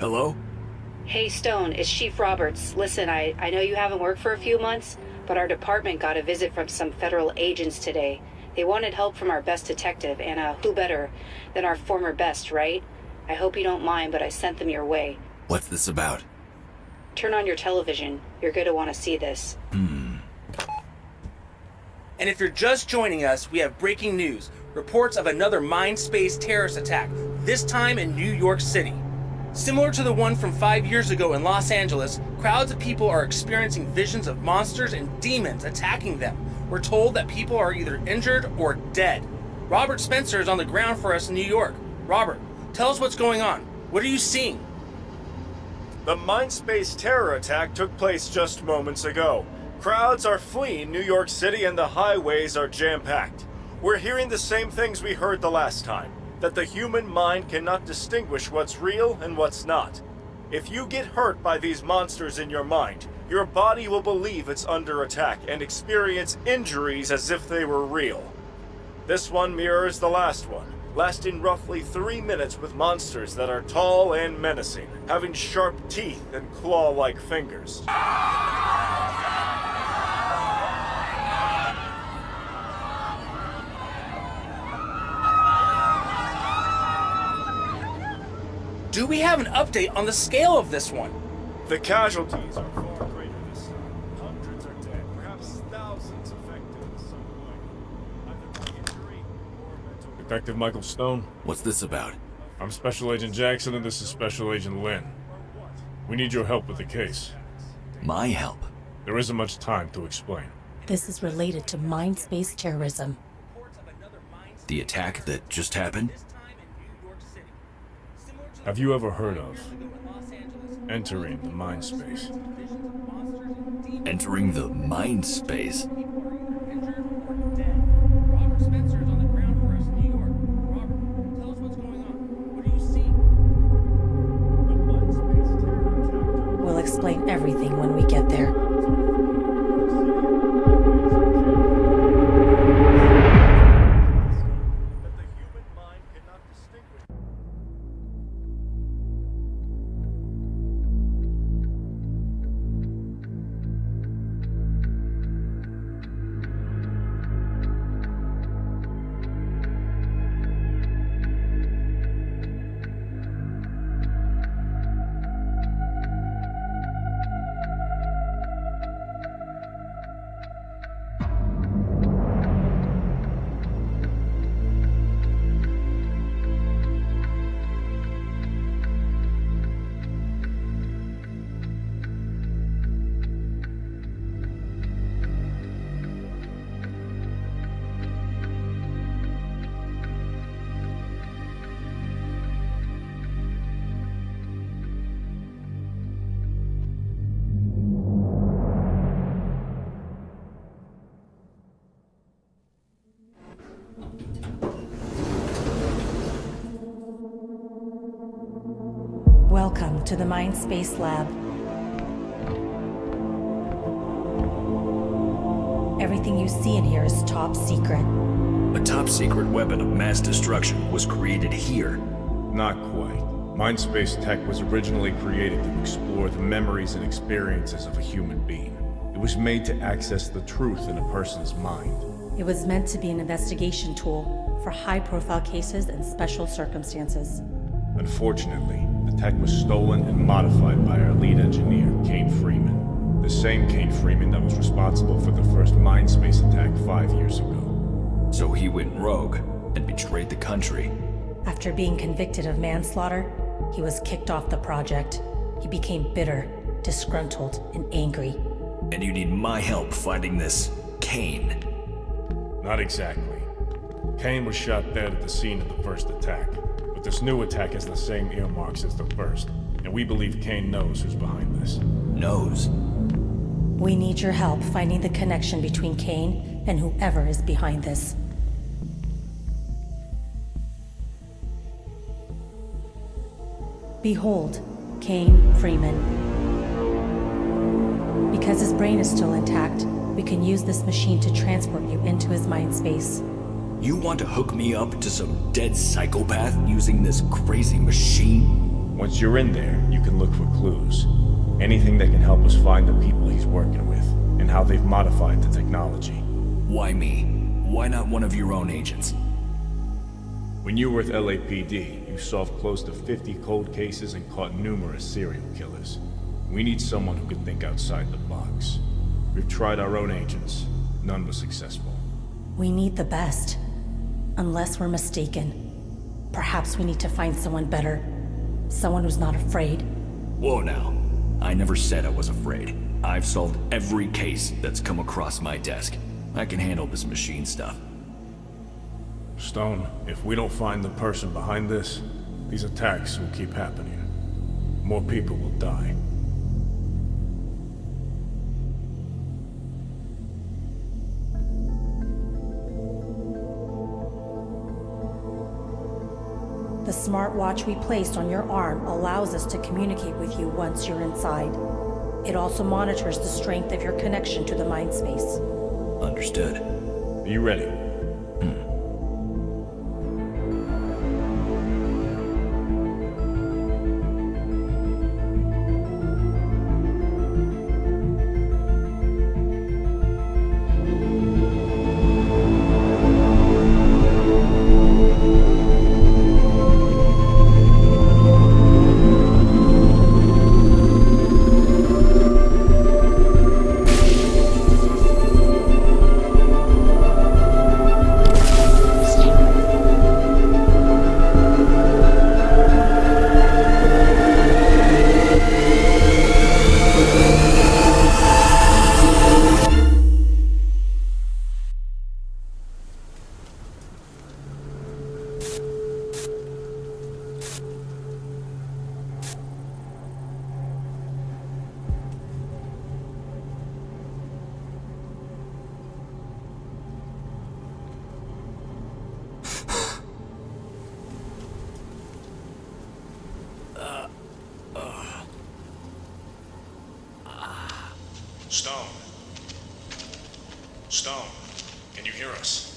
Hello? Hey Stone, it's Chief Roberts. Listen, I know you haven't worked for a few months, but our department got a visit from some federal agents today. They wanted help from our best detective, and who better than our former best, right? I hope you don't mind, but I sent them your way. What's this about? Turn on your television. You're going to want to see this. And if you're just joining us, we have breaking news. Reports of another Mindspace terrorist attack, this time in New York City. Similar to the one from 5 years ago in Los Angeles, crowds of people are experiencing visions of monsters and demons attacking them. We're told that people are either injured or dead. Robert Spencer is on the ground for us in New York. Robert, tell us what's going on. What are you seeing? The Mindspace terror attack took place just moments ago. Crowds are fleeing New York City and the highways are jam-packed. We're hearing the same things we heard the last time, that the human mind cannot distinguish what's real and what's not. If you get hurt by these monsters in your mind, your body will believe it's under attack and experience injuries as if they were real. This one mirrors the last one, lasting roughly 3 minutes with monsters that are tall and menacing, having sharp teeth and claw-like fingers. Do we have an update on the scale of this one? The casualties are far greater this time. Hundreds are dead, perhaps thousands affected in some way. Either by injury or mental... Detective Michael Stone. What's this about? I'm Special Agent Jackson and this is Special Agent Lynn. We need your help with the case. My help? There isn't much time to explain. This is related to Mindspace terrorism. The attack that just happened? Have you ever heard of entering the mind space? Entering the mind space? Robert Spencer is on the ground for us in New York. Robert, tell us what's going on. What are you seeing? We'll explain everything when we get there. Welcome to the Mindspace Lab. Everything you see in here is top secret. A top secret weapon of mass destruction was created here. Not quite. Mindspace tech was originally created to explore the memories and experiences of a human being. It was made to access the truth in a person's mind. It was meant to be an investigation tool for high-profile cases and special circumstances. Unfortunately, the tech was stolen and modified by our lead engineer, Kane Freeman. The same Kane Freeman that was responsible for the first Mindspace attack 5 years ago. So he went rogue and betrayed the country. After being convicted of manslaughter, he was kicked off the project. He became bitter, disgruntled, and angry. And you need my help fighting this Kane. Not exactly. Kane was shot dead at the scene of the first attack. But this new attack has the same earmarks as the first, and we believe Kane knows who's behind this. Knows? We need your help finding the connection between Kane and whoever is behind this. Behold, Kane Freeman. Because his brain is still intact, we can use this machine to transport you into his mind space. You want to hook me up to some dead psychopath using this crazy machine? Once you're in there, you can look for clues. Anything that can help us find the people he's working with, and how they've modified the technology. Why me? Why not one of your own agents? When you were with LAPD, you solved close to 50 cold cases and caught numerous serial killers. We need someone who can think outside the box. We've tried our own agents. None was successful. We need the best. Unless we're mistaken. Perhaps we need to find someone better. Someone who's not afraid. Whoa now. I never said I was afraid. I've solved every case that's come across my desk. I can handle this machine stuff. Stone, if we don't find the person behind this, these attacks will keep happening. More people will die. The smartwatch we placed on your arm allows us to communicate with you once you're inside. It also monitors the strength of your connection to the mind space. Understood. Are you ready? Stone. Stone, can you hear us?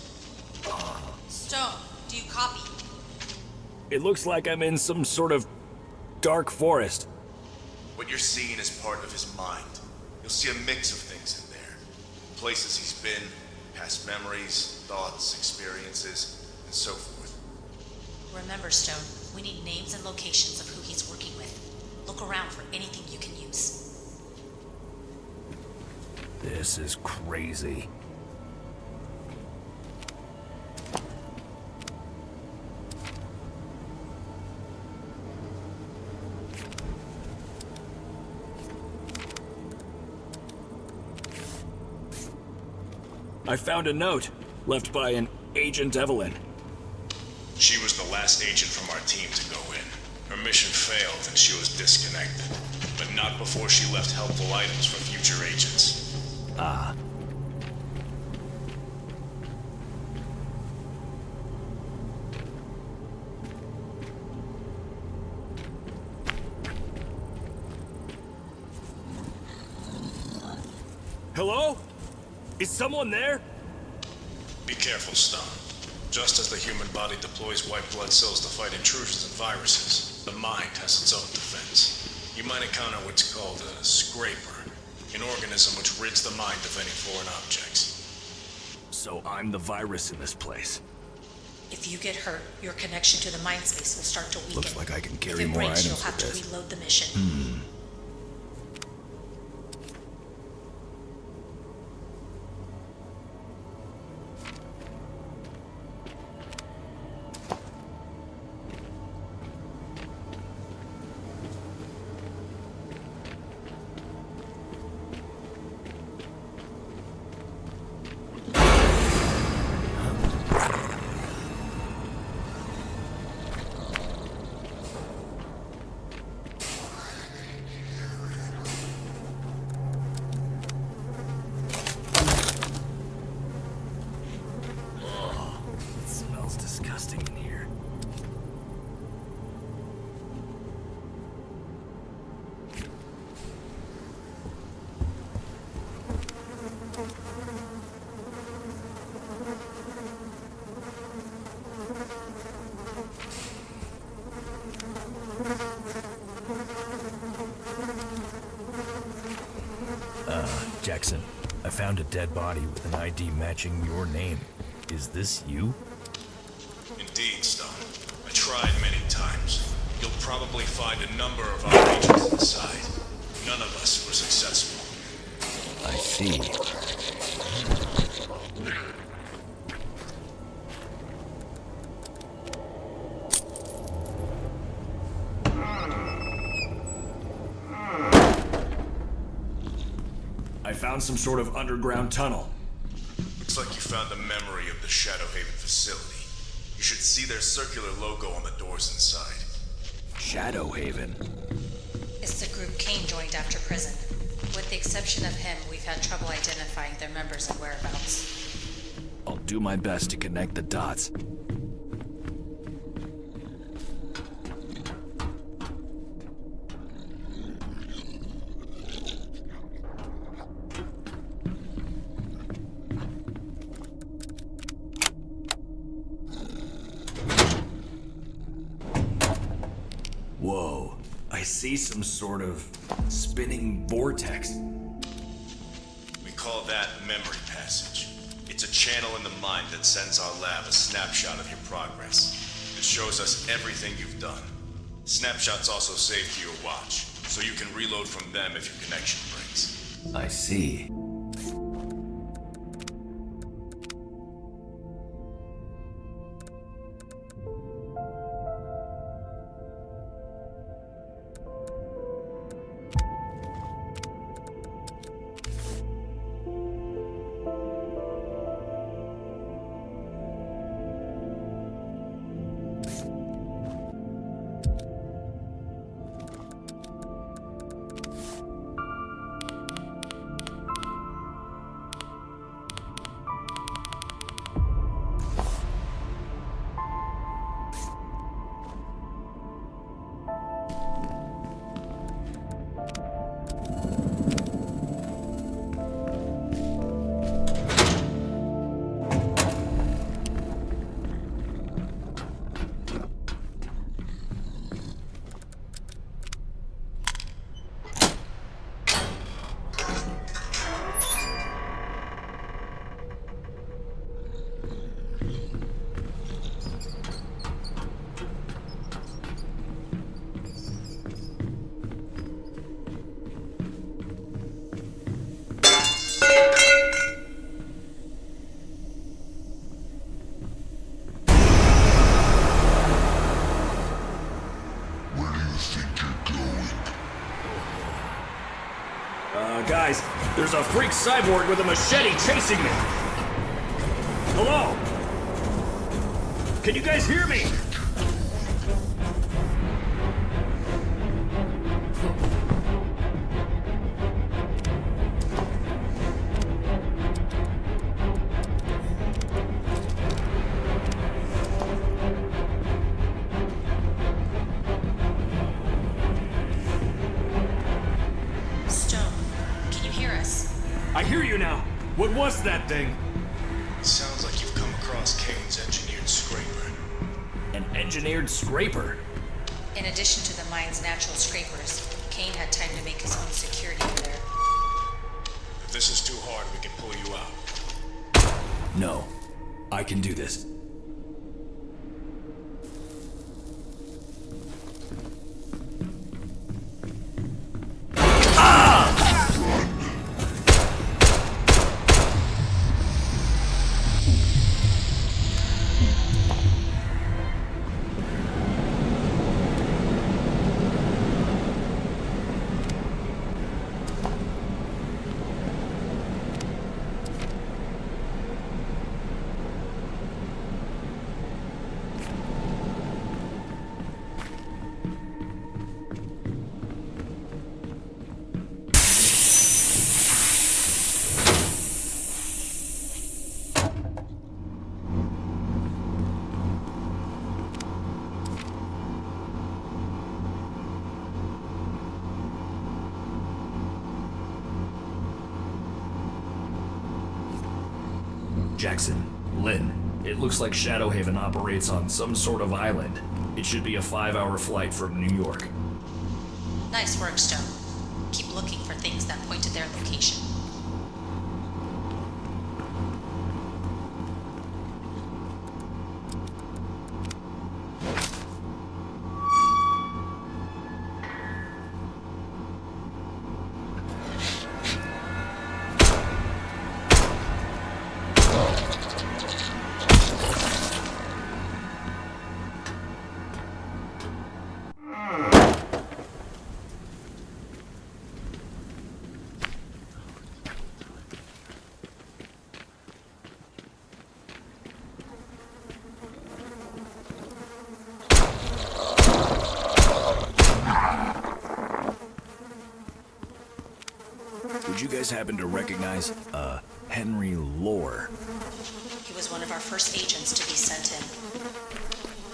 Stone, do you copy? It looks like I'm in some sort of dark forest. What you're seeing is part of his mind. You'll see a mix of things in there. Places he's been, past memories, thoughts, experiences, and so forth. Remember, Stone, we need names and locations of who he's working with. Look around for anything you can use. This is crazy. I found a note left by an Agent Evelyn. She was the last agent from our team to go in. Her mission failed and she was disconnected. But not before she left helpful items for future agents. Ah. Hello? Is someone there? Be careful, Stone. Just as the human body deploys white blood cells to fight intrusions and viruses, the mind has its own defense. You might encounter what's called a scraper, an organism which rids the mind of any foreign objects. So I'm the virus in this place. If you get hurt, your connection to the mind space will start to weaken. Looks like I can carry if it more breaks, items you'll have with to this. reload the mission. Jackson, I found a dead body with an ID matching your name. Is this you? Indeed, Stone. I tried many times. You'll probably find a number of our agents inside. None of us were successful. I see. I found some sort of underground tunnel. Looks like you found the memory of the Shadowhaven facility. You should see their circular logo on the doors inside. Shadowhaven. It's the group Kane joined after prison. With the exception of him, we've had trouble identifying their members and whereabouts. I'll do my best to connect the dots. Whoa, I see some sort of spinning vortex. We call that memory passage. It's a channel in the mind that sends our lab a snapshot of your progress. It shows us everything you've done. Snapshots also save to your watch, so you can reload from them if your connection breaks. I see. Guys, there's a freak cyborg with a machete chasing me! Hello? Can you guys hear me? I hear you now. What was that thing? It sounds like you've come across Kane's engineered scraper. An engineered scraper? In addition to the mine's natural scrapers, Kane had time to make his own security in there. If this is too hard, we can pull you out. No. I can do this. Jackson, Lynn, it looks like Shadowhaven operates on some sort of island. It should be a 5-hour flight from New York. Nice work, Stone. Keep looking for things that point to their location. Would you guys happen to recognize, Henry Lore? He was one of our first agents to be sent in.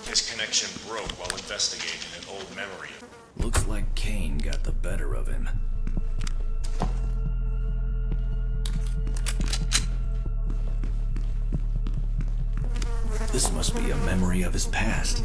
His connection broke while investigating an old memory. Looks like Kane got the better of him. This must be a memory of his past.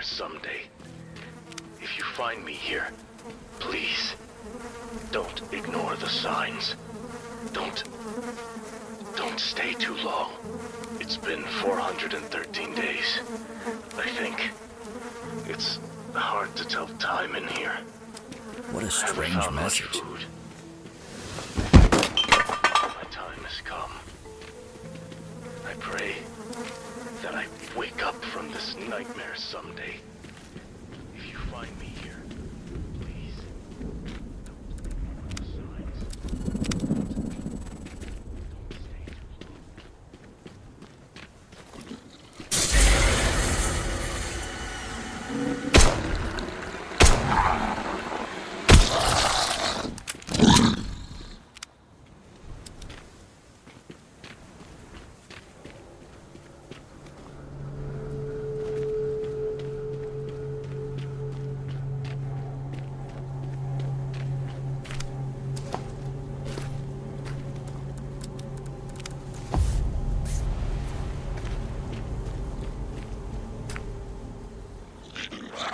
Someday. If you find me here, please, don't ignore the signs. Don't stay too long. It's been 413 days, I think. It's hard to tell time in here. What a I haven't strange found much message. food. My time has come. I pray that I wake up from this nightmare someday. If you find me here, please, don't ignore the signs. Don't stay too long.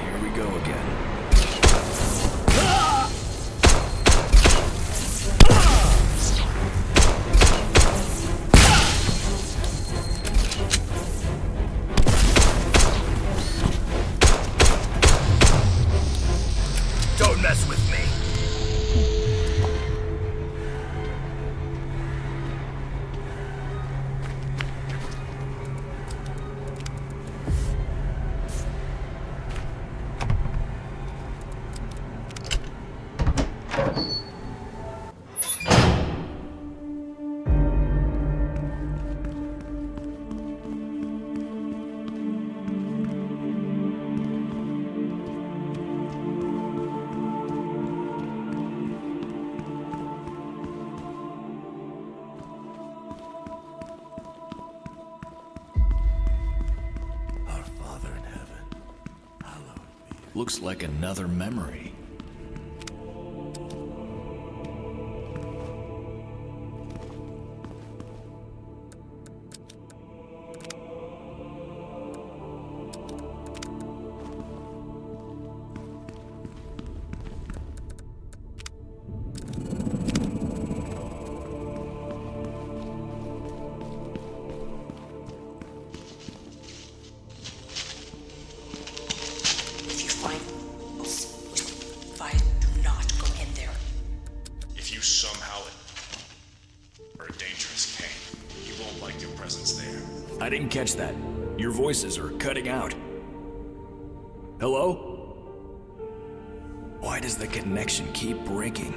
Here we go again. Don't mess with me. Looks like another memory. If you find do not go in there. If you somehow are a dangerous Kane, he won't like your presence there. I didn't catch that. Your voices are cutting out. Hello? Why does the connection keep breaking?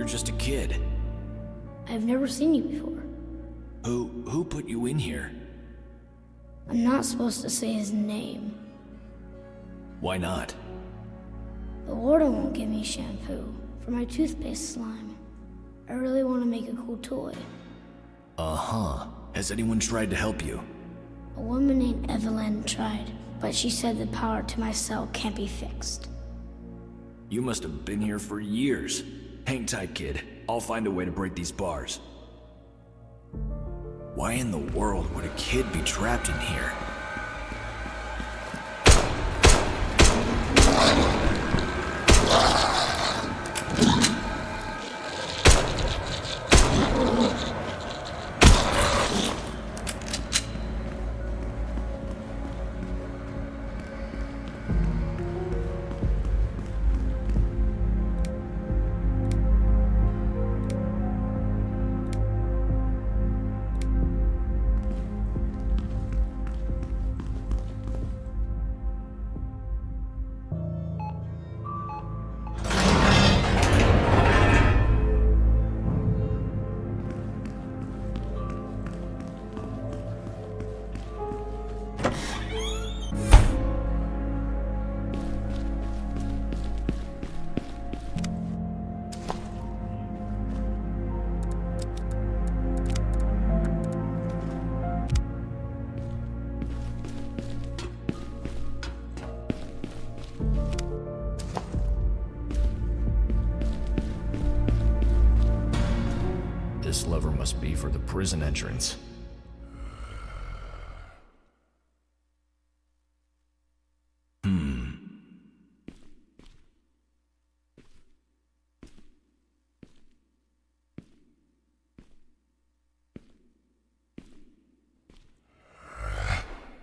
You're just a kid. I've never seen you before. Who put you in here? I'm not supposed to say his name. Why not? The warden won't give me shampoo for my toothpaste slime. I really want to make a cool toy. Uh-huh. Has anyone tried to help you? A woman named Evelyn tried, but she said the power to my cell can't be fixed. You must have been here for years. Hang tight, kid. I'll find a way to break these bars. Why in the world would a kid be trapped in here? This lever must be for the prison entrance.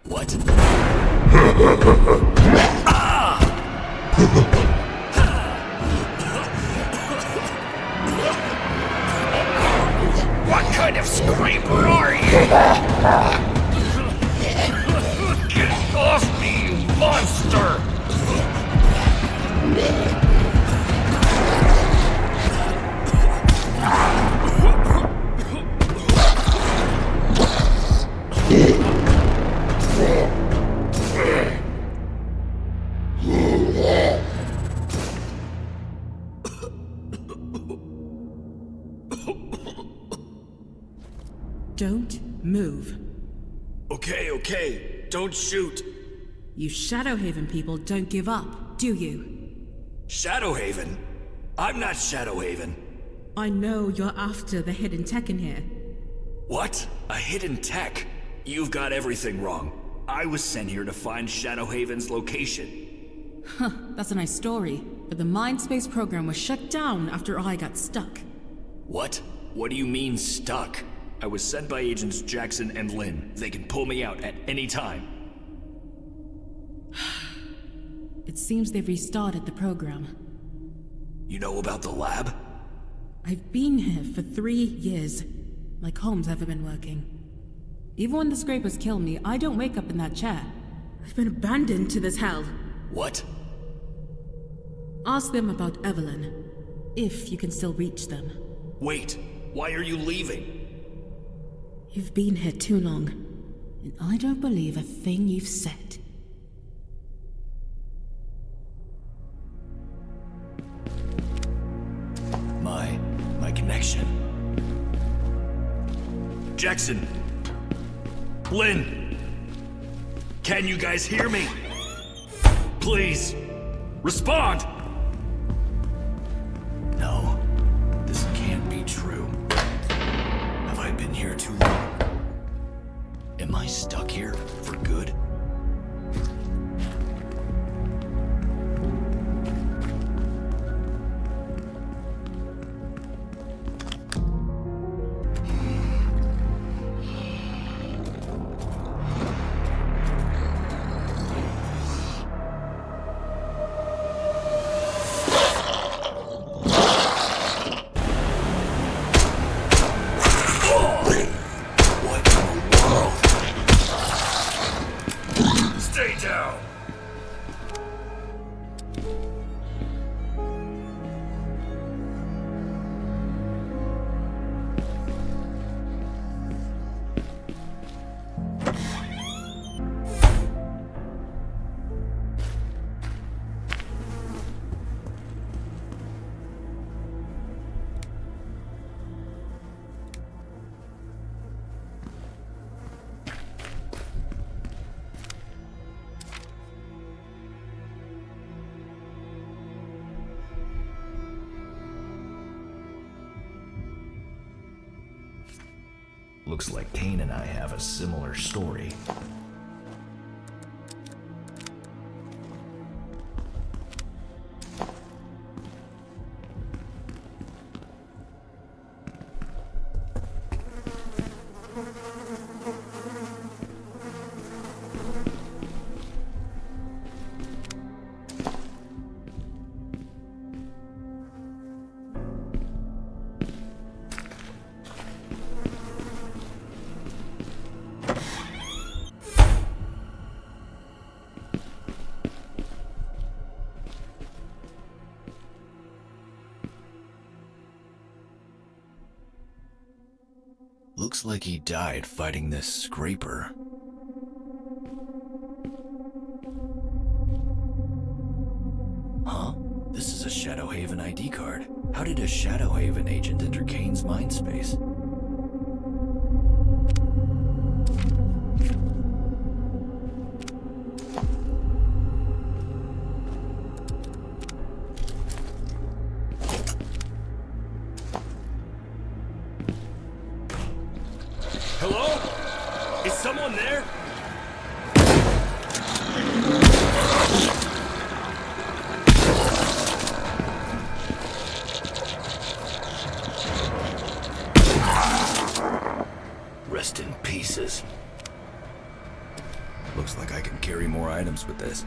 What? What kind of scraper are you? Get off me, you monster! Don't move. Okay, don't shoot. You Shadowhaven people don't give up, do you? Shadowhaven? I'm not Shadowhaven. I know you're after the hidden tech in here. What? A hidden tech? You've got everything wrong. I was sent here to find Shadowhaven's location. Huh, that's a nice story. But the Mindspace program was shut down after I got stuck. What? What do you mean, stuck? I was sent by Agents Jackson and Lynn. They can pull me out at any time. It seems they've restarted the program. You know about the lab? I've been here for 3 years. My comms haven't been working. Even when the scrapers kill me, I don't wake up in that chair. I've been abandoned to this hell. What? Ask them about Evelyn. If you can still reach them. Wait, why are you leaving? You've been here too long, and I don't believe a thing you've said. My connection. Jackson! Lynn! Can you guys hear me? Please, respond! No, this can't be true. Have I been here too long? Am I stuck here for good? Looks like Kane and I have a similar story. Looks like he died fighting this scraper. Huh? This is a Shadowhaven ID card. How did a Shadowhaven agent enter Kane's mind space? Hello? Is someone there? Rest in pieces. Looks like I can carry more items with this.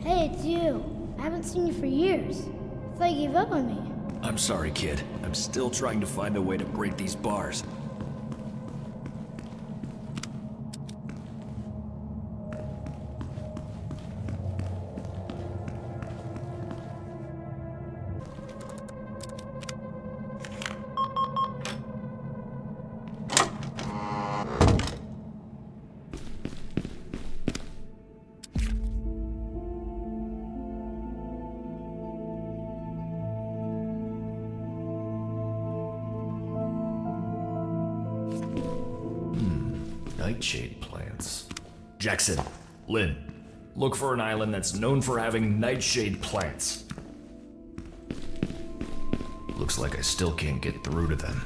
Hey, it's you. I haven't seen you for years. I thought you gave up on me. I'm sorry, kid. I'm still trying to find a way to break these bars. nightshade plants. Jackson, Lynn, look for an island that's known for having nightshade plants. Looks like I still can't get through to them.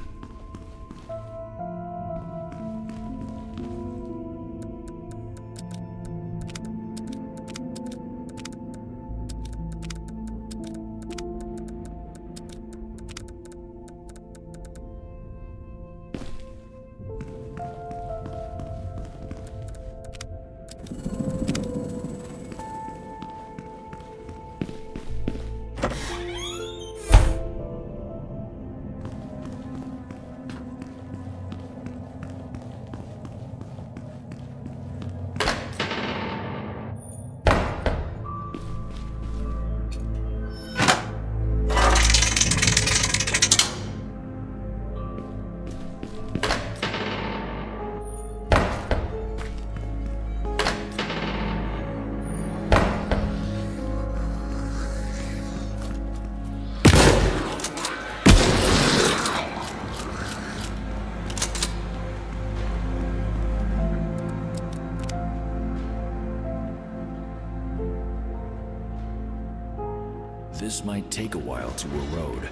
This might take a while to erode.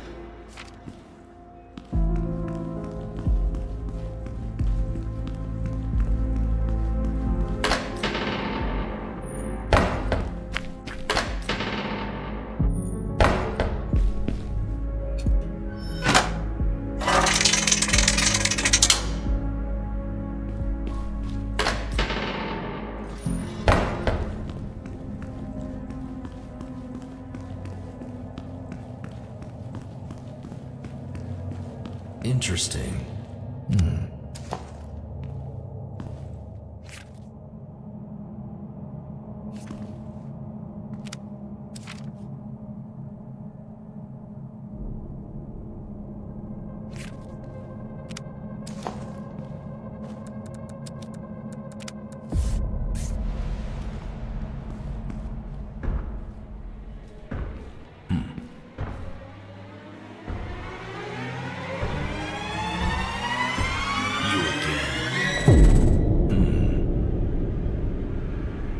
Interesting.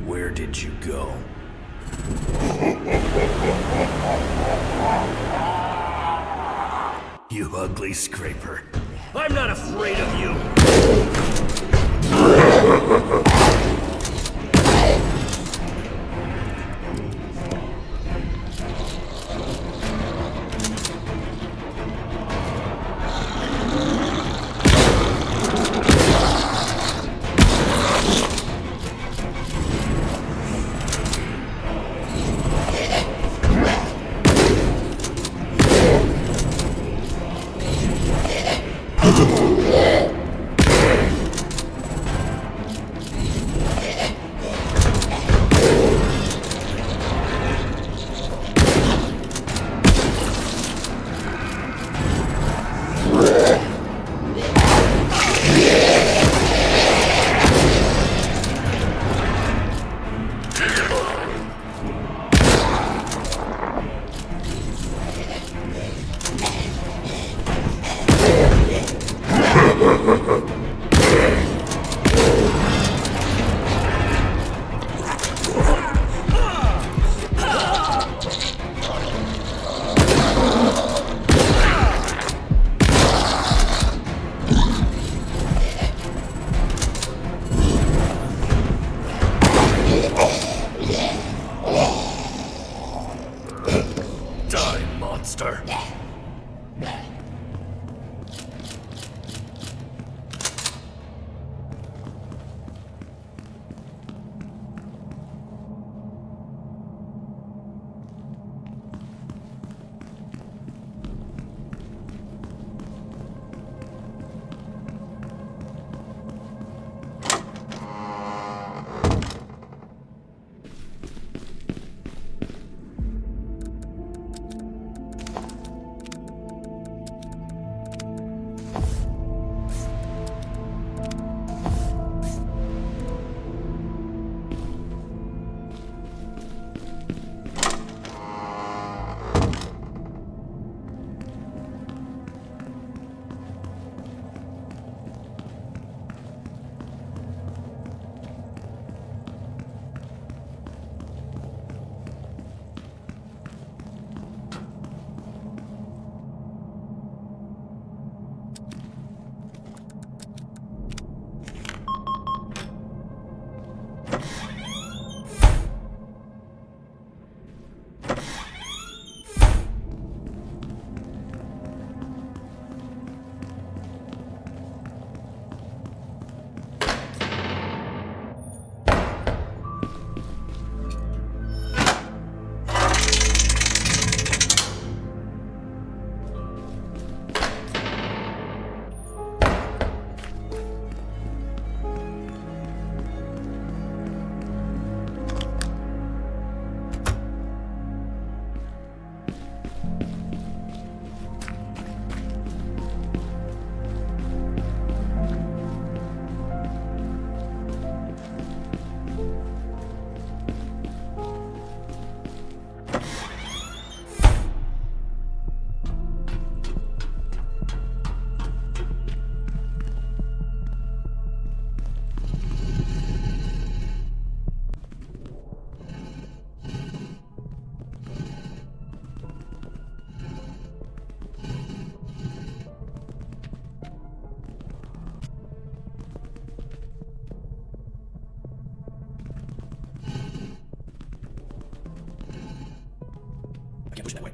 Where did you go? You ugly scraper. I'm not afraid of you! monster. Push that way.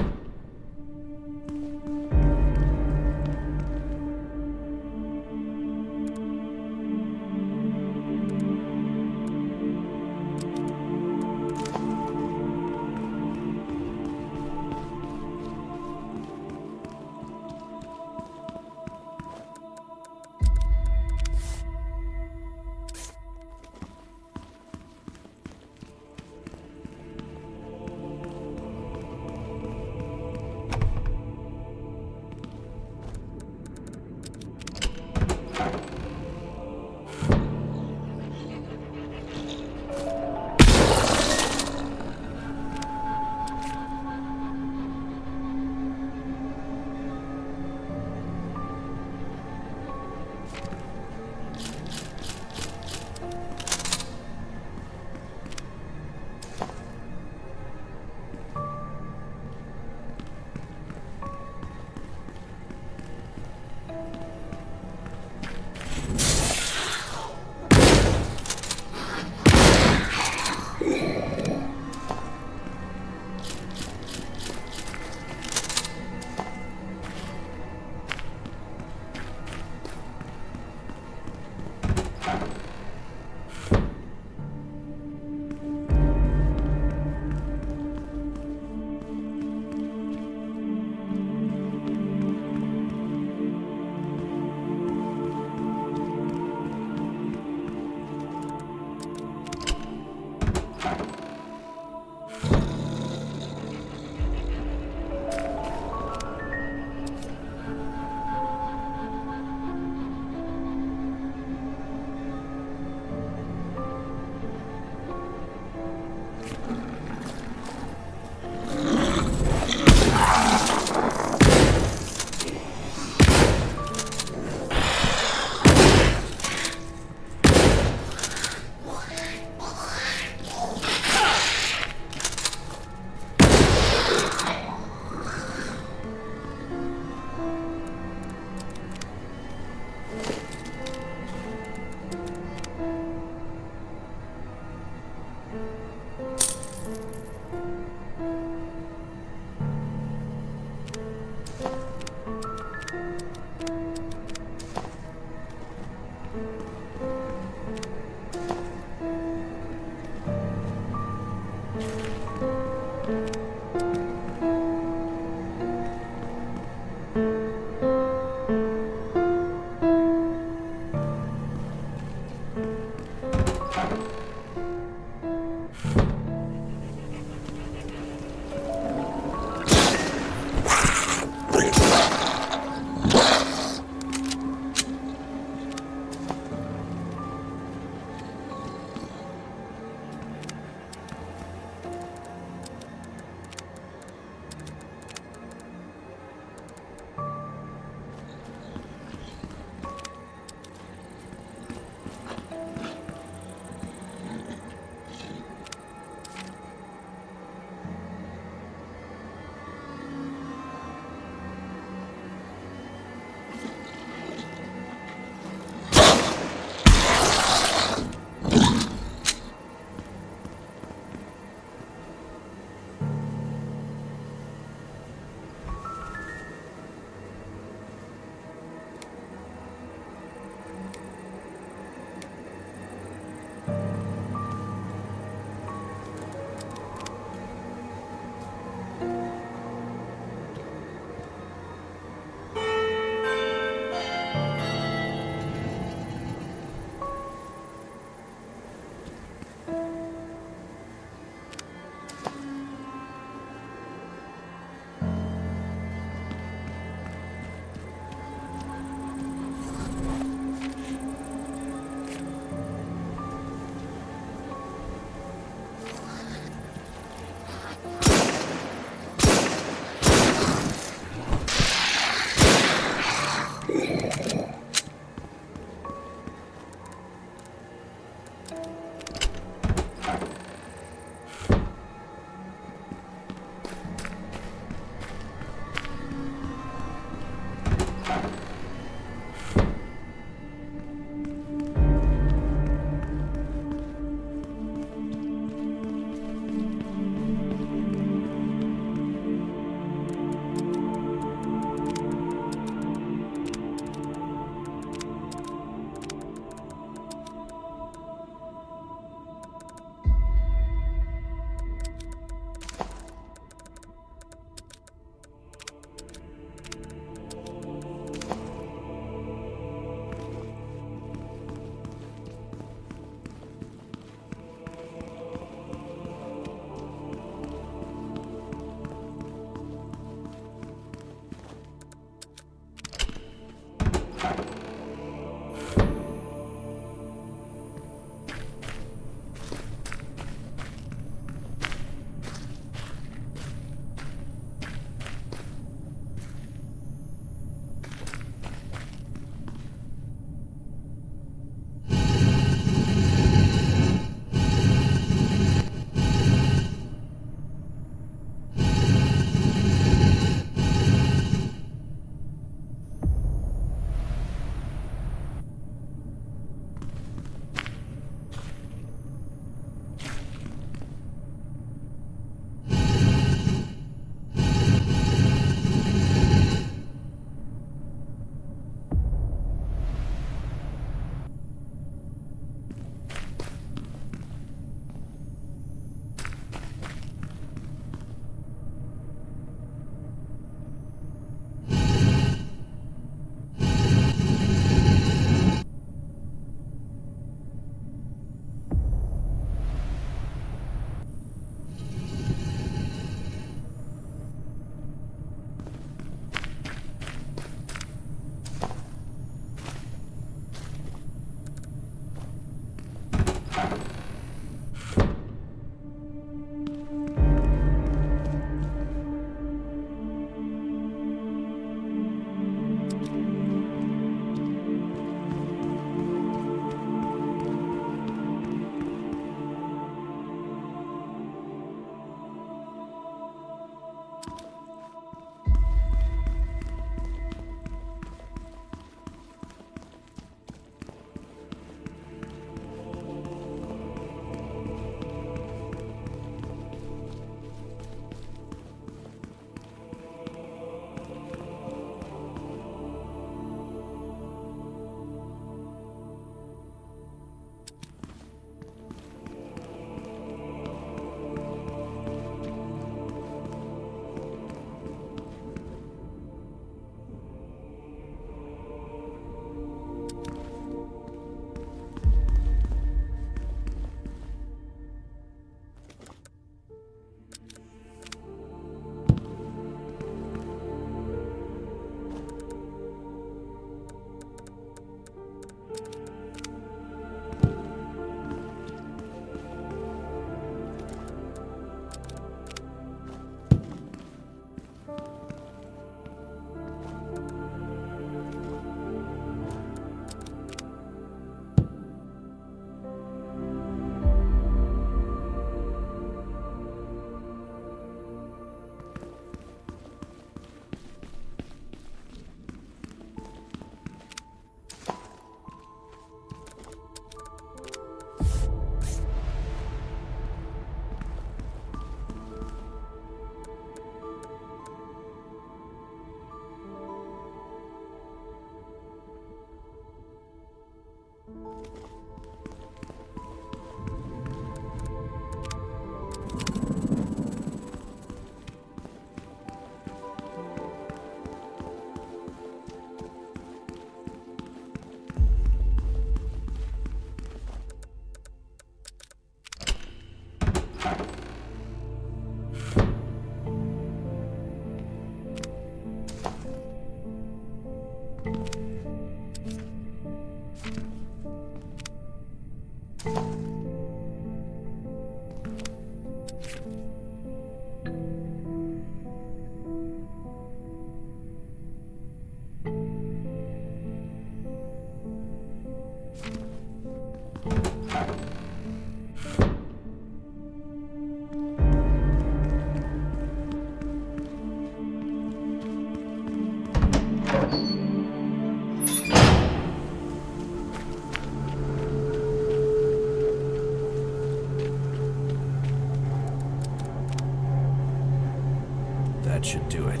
That should do it.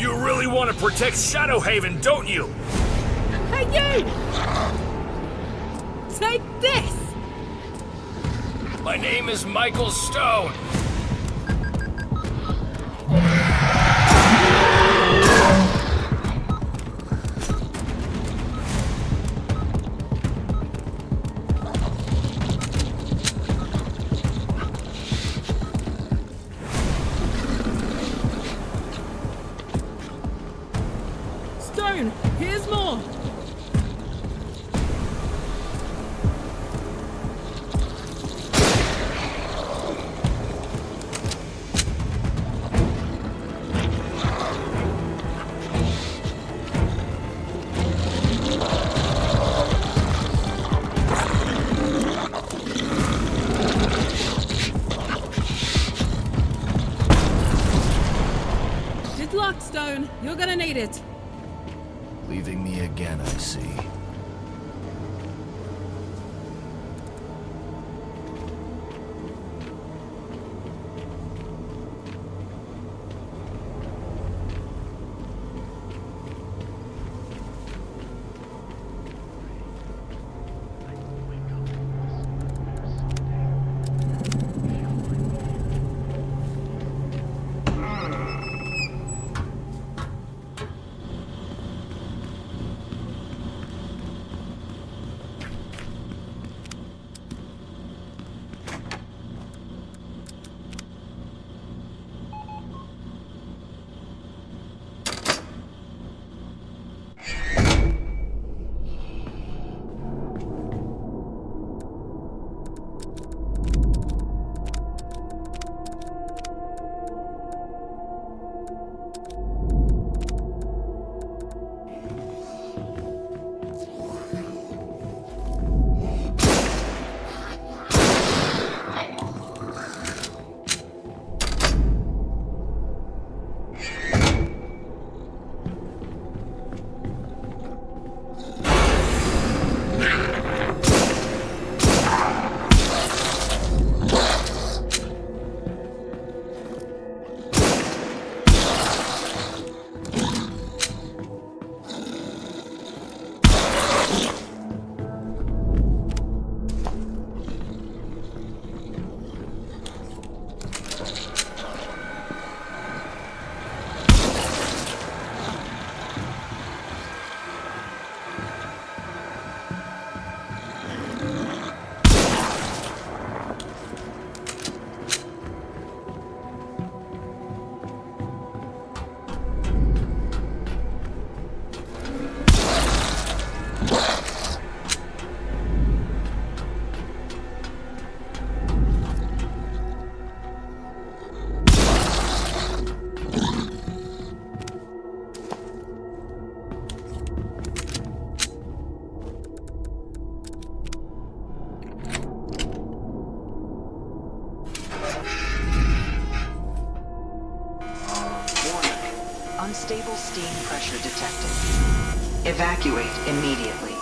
You really want to protect Shadowhaven, don't you? Hey, you! Take this! My name is Michael Stone. Stone, here's more! Good luck, Stone. You're gonna need it. Leaving me again, I see. Unstable steam pressure detected. Evacuate immediately.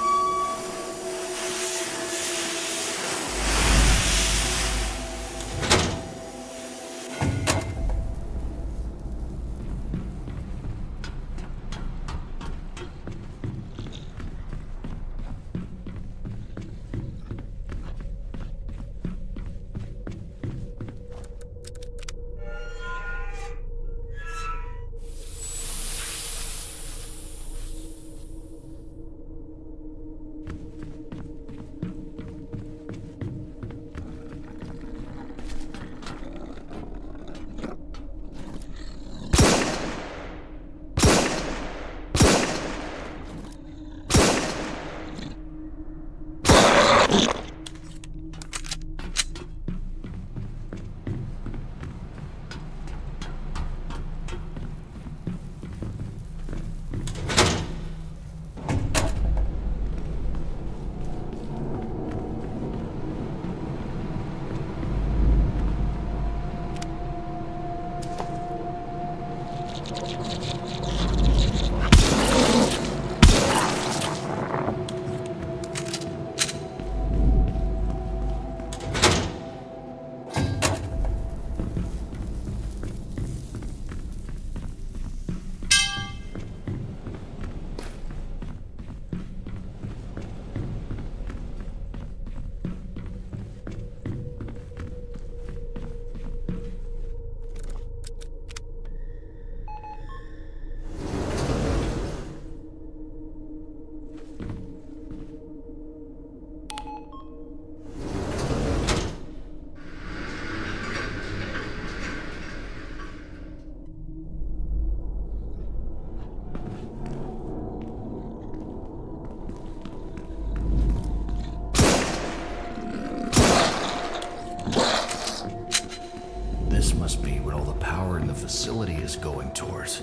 what all the power in the facility is going towards.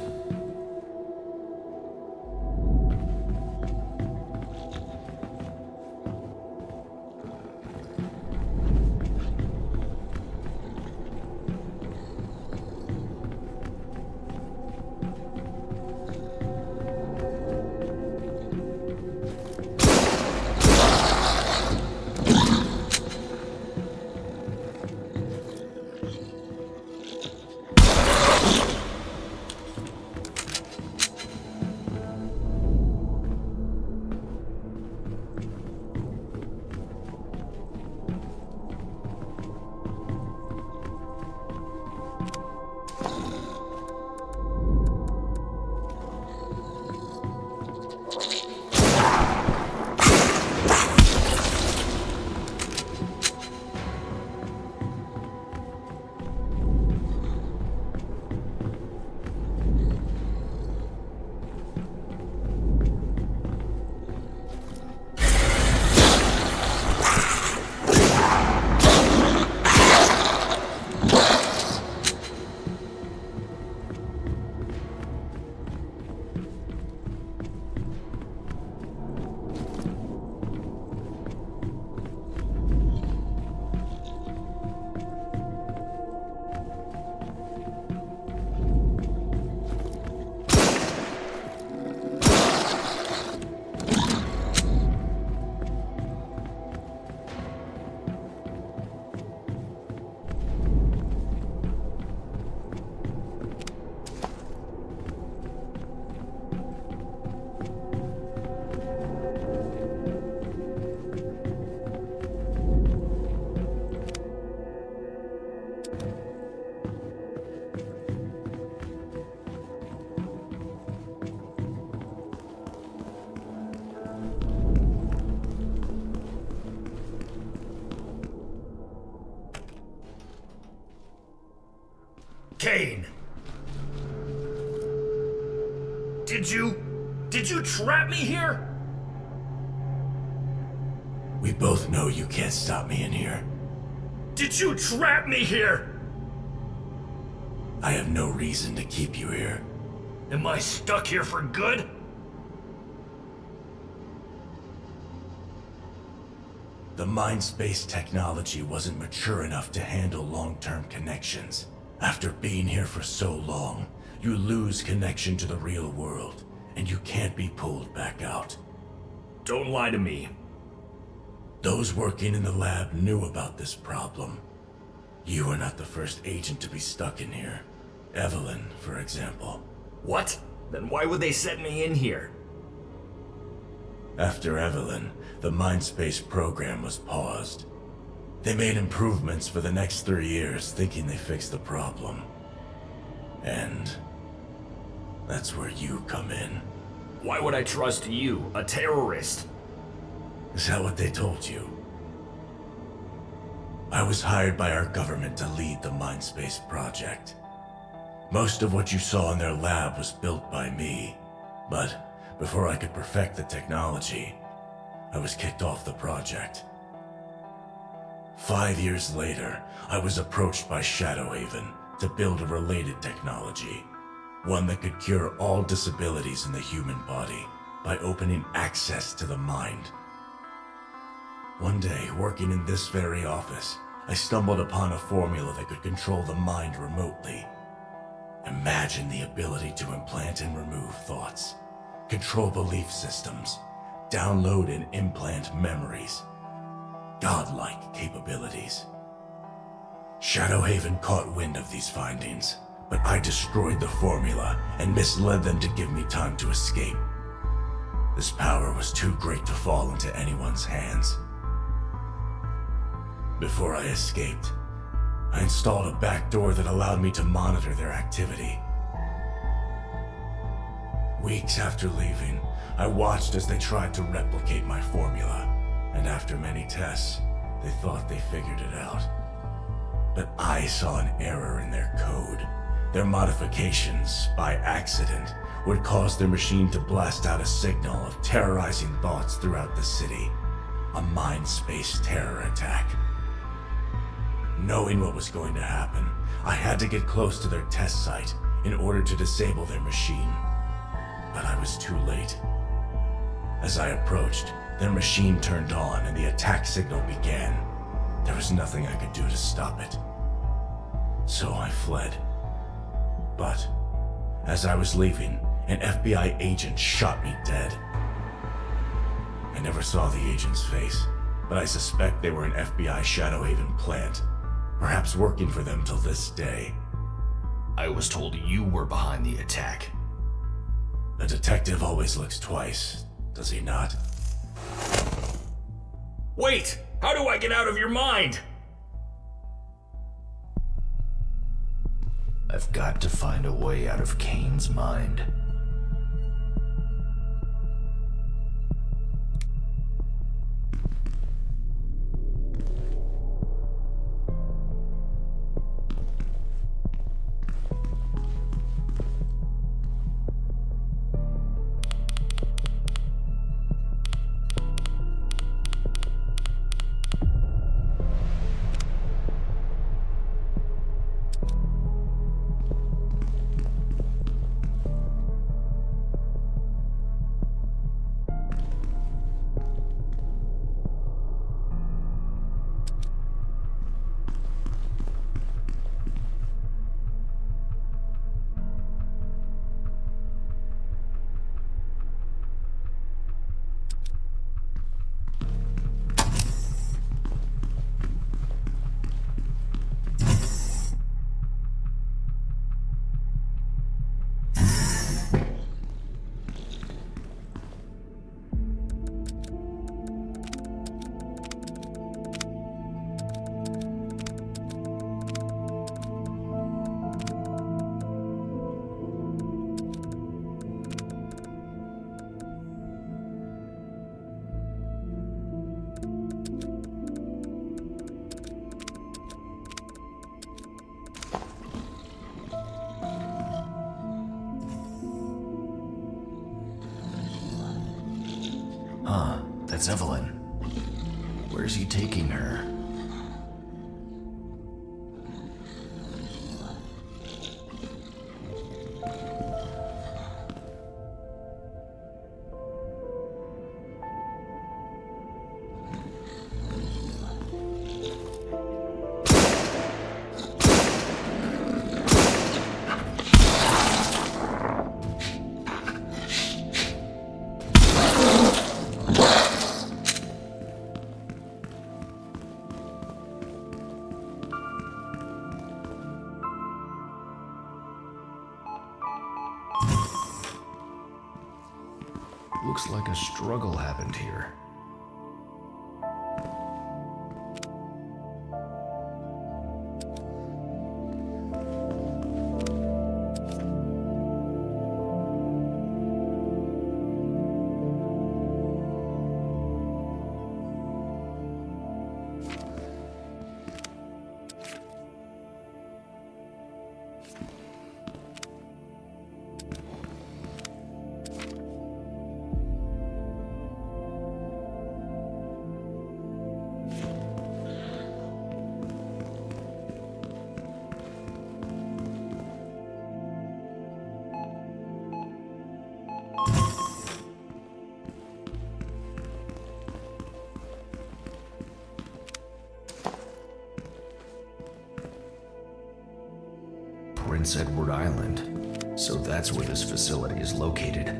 Kane! Did you trap me here? We both know you can't stop me in here. Did you trap me here? I have no reason to keep you here. Am I stuck here for good? The mind-space technology wasn't mature enough to handle long-term connections. After being here for so long, you lose connection to the real world, and you can't be pulled back out. Don't lie to me. Those working in the lab knew about this problem. You are not the first agent to be stuck in here. Evelyn, for example. What? Then why would they set me in here? After Evelyn, the Mindspace program was paused. They made improvements for the next 3 years, thinking they fixed the problem. And that's where you come in. Why would I trust you, a terrorist? Is that what they told you? I was hired by our government to lead the Mindspace project. Most of what you saw in their lab was built by me, but before I could perfect the technology, I was kicked off the project. 5 years later, I was approached by Shadowhaven to build a related technology, one that could cure all disabilities in the human body by opening access to the mind. One day, working in this very office, I stumbled upon a formula that could control the mind remotely. Imagine the ability to implant and remove thoughts, control belief systems, download and implant memories. Godlike capabilities. Shadowhaven caught wind of these findings, but I destroyed the formula and misled them to give me time to escape. This power was too great to fall into anyone's hands. Before I escaped, I installed a backdoor that allowed me to monitor their activity. Weeks after leaving, I watched as they tried to replicate my formula, and after many tests, they thought they figured it out. But I saw an error in their code. Their modifications, by accident, would cause their machine to blast out a signal of terrorizing thoughts throughout the city. A mind-space terror attack. Knowing what was going to happen, I had to get close to their test site in order to disable their machine. But I was too late. As I approached, their machine turned on and the attack signal began. There was nothing I could do to stop it. So I fled. But as I was leaving, an FBI agent shot me dead. I never saw the agent's face, but I suspect they were an FBI Shadow Haven plant, perhaps working for them till this day. I was told you were behind the attack. A detective always looks twice, does he not? Wait! How do I get out of your mind? I've got to find a way out of Kane's mind. Huh, that's Evelyn. Where's he taking her? Looks like a struggle happened here. Prince Edward Island. So that's where this facility is located.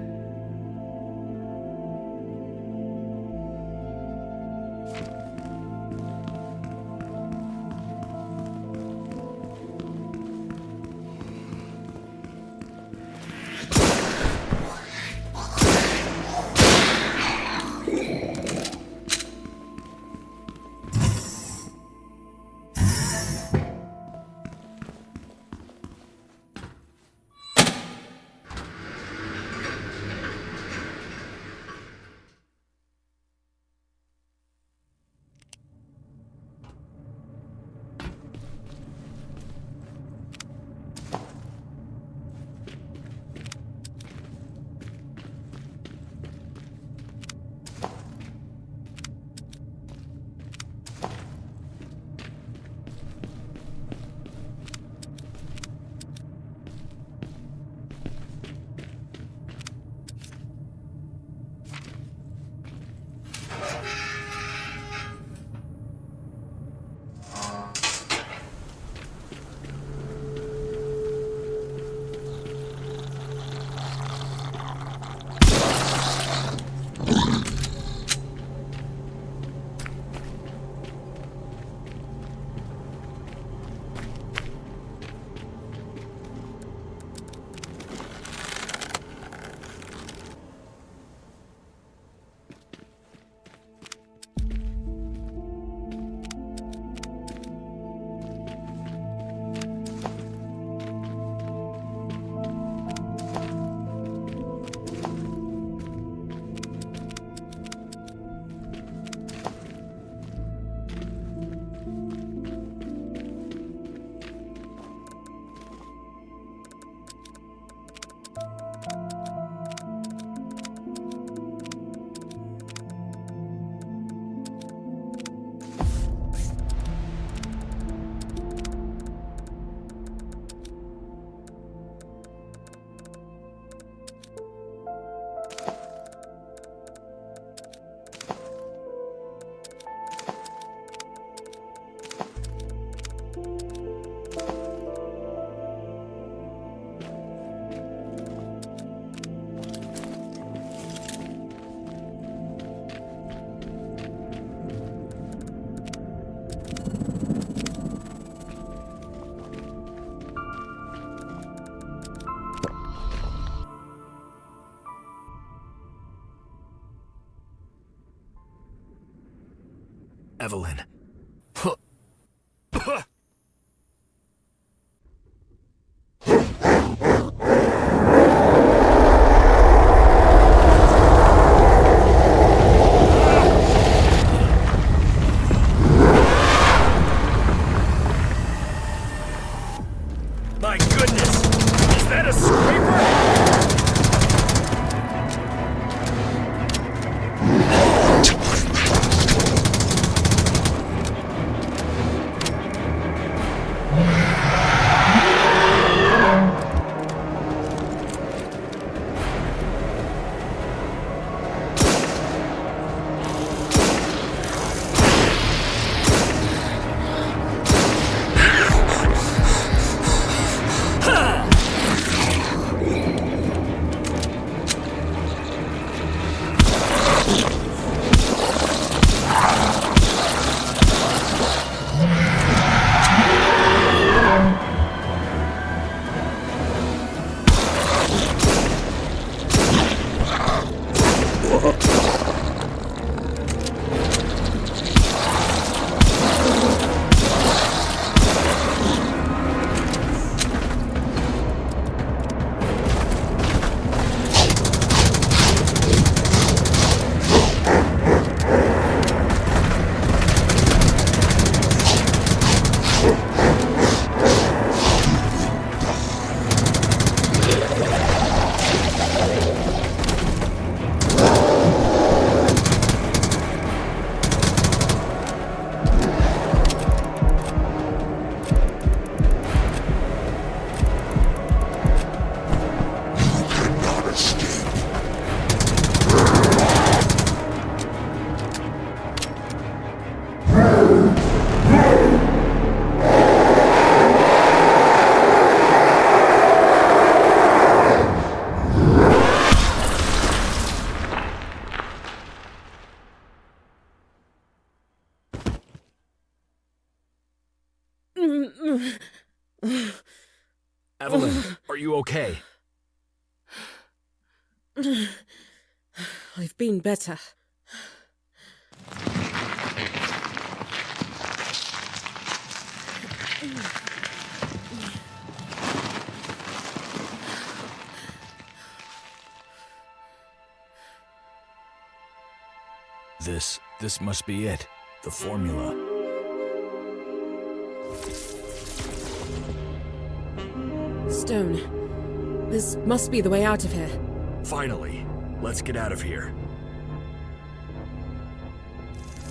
Evelyn. My goodness! Is that a scraper? Evelyn, are you okay? I've been better. This must be it. The formula. Stone, this must be the way out of here. Finally. Let's get out of here.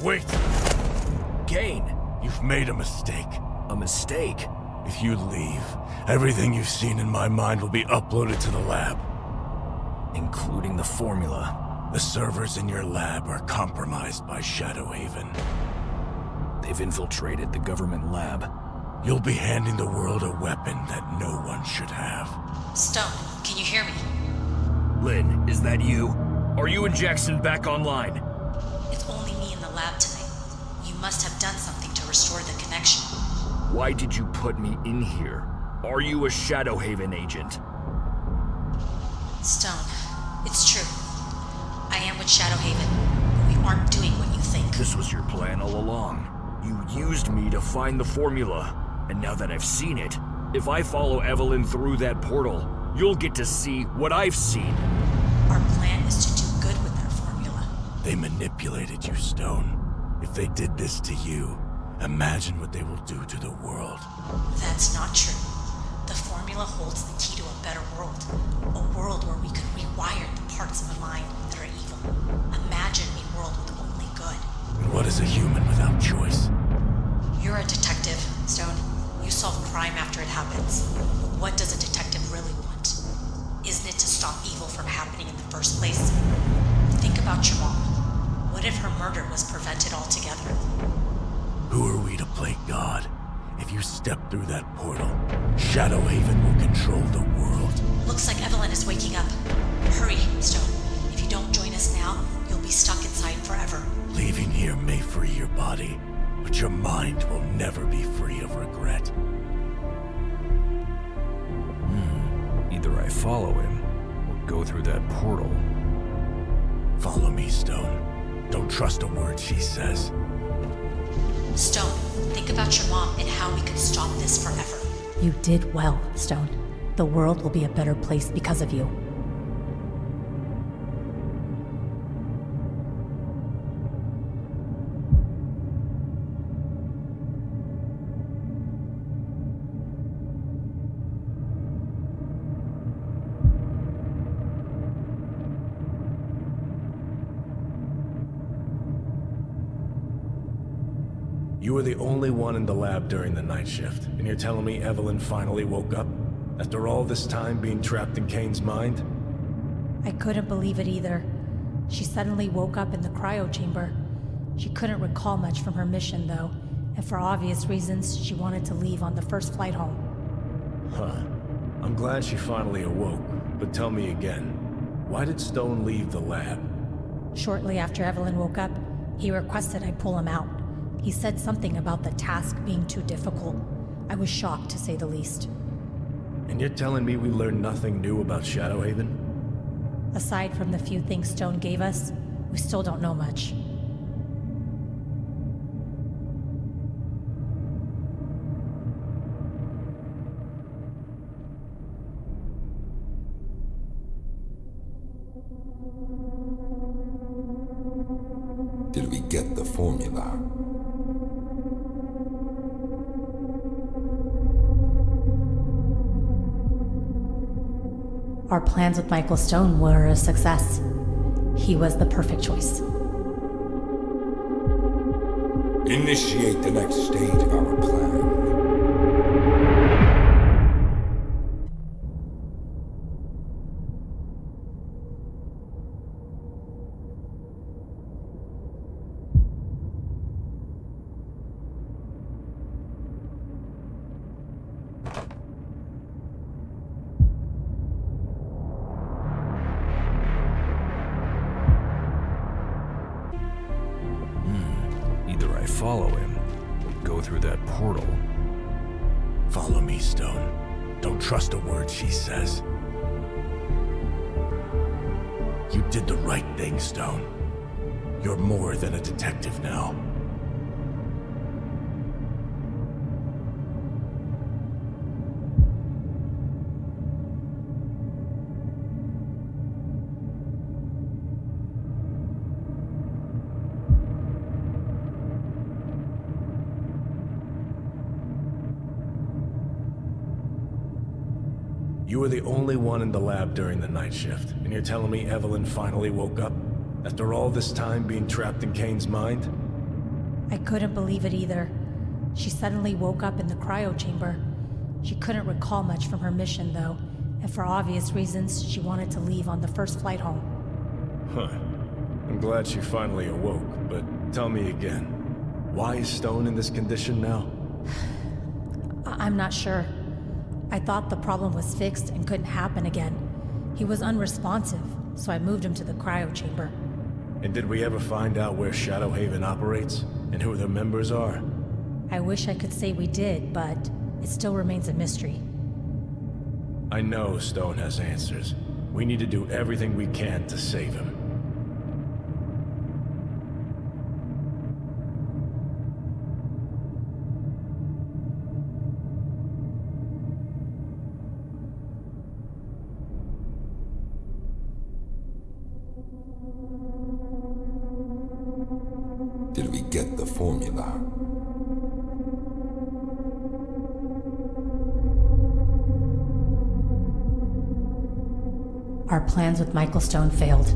Wait! Kane! You've made a mistake. A mistake? If you leave, everything you've seen in my mind will be uploaded to the lab. Including the formula. The servers in your lab are compromised by Shadowhaven. They've infiltrated the government lab. You'll be handing the world a weapon that no one should have. Stone, can you hear me? Lynn, is that you? Are you and Jackson back online? It's only me in the lab tonight. You must have done something to restore the connection. Why did you put me in here? Are you a Shadowhaven agent? Stone, it's true. I am with Shadowhaven, but we aren't doing what you think. This was your plan all along. You used me to find the formula, and now that I've seen it, if I follow Evelyn through that portal, you'll get to see what I've seen. Our plan is to do good with that formula. They manipulated you, Stone. If they did this to you, imagine what they will do to the world. That's not true. The formula holds the key to a better world. A world where we could rewire the parts of a mind that are evil. Imagine a world with only good. And what is a human without choice? You're a detective, Stone. You solve crime after it happens. But what does a detective really want? Isn't it to stop evil from happening in the first place? Think about your mom. What if her murder was prevented altogether? Who are we to play God? If you step through that portal, Shadowhaven will control the world. Looks like Evelyn is waking up. Hurry, Stone. If you don't join us now, you'll be stuck inside forever. Leaving here may free your body, but your mind will never be free of regret. Either I follow him, or go through that portal. Follow me, Stone. Don't trust a word she says. Stone, think about your mom and how we could stop this forever. You did well, Stone. The world will be a better place because of you. You were the only one in the lab during the night shift, and you're telling me Evelyn finally woke up? After all this time being trapped in Kane's mind? I couldn't believe it either. She suddenly woke up in the cryo chamber. She couldn't recall much from her mission, though, and for obvious reasons, she wanted to leave on the first flight home. Huh. I'm glad she finally awoke, but tell me again, why did Stone leave the lab? Shortly after Evelyn woke up, he requested I pull him out. He said something about the task being too difficult. I was shocked, to say the least. And you're telling me we learned nothing new about Shadowhaven? Aside from the few things Stone gave us, we still don't know much. Did we get the formula? Our plans with Michael Stone were a success. He was the perfect choice. Initiate the next stage of our plan. Either I follow him, or go through that portal. Follow me, Stone. Don't trust a word she says. You did the right thing, Stone. You're more than a detective now. You were the only one in the lab during the night shift, and you're telling me Evelyn finally woke up? After all this time being trapped in Kane's mind? I couldn't believe it either. She suddenly woke up in the cryo chamber. She couldn't recall much from her mission, though, and for obvious reasons, she wanted to leave on the first flight home. Huh. I'm glad she finally awoke, but tell me again, why is Stone in this condition now? I'm not sure. I thought the problem was fixed and couldn't happen again. He was unresponsive, so I moved him to the cryo chamber. And did we ever find out where Shadowhaven operates, and who their members are? I wish I could say we did, but it still remains a mystery. I know Stone has answers. We need to do everything we can to save him. Did we get the formula? Our plans with Michael Stone failed.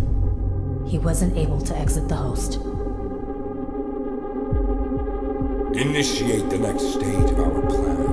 He wasn't able to exit the host. Initiate the next stage of our plan.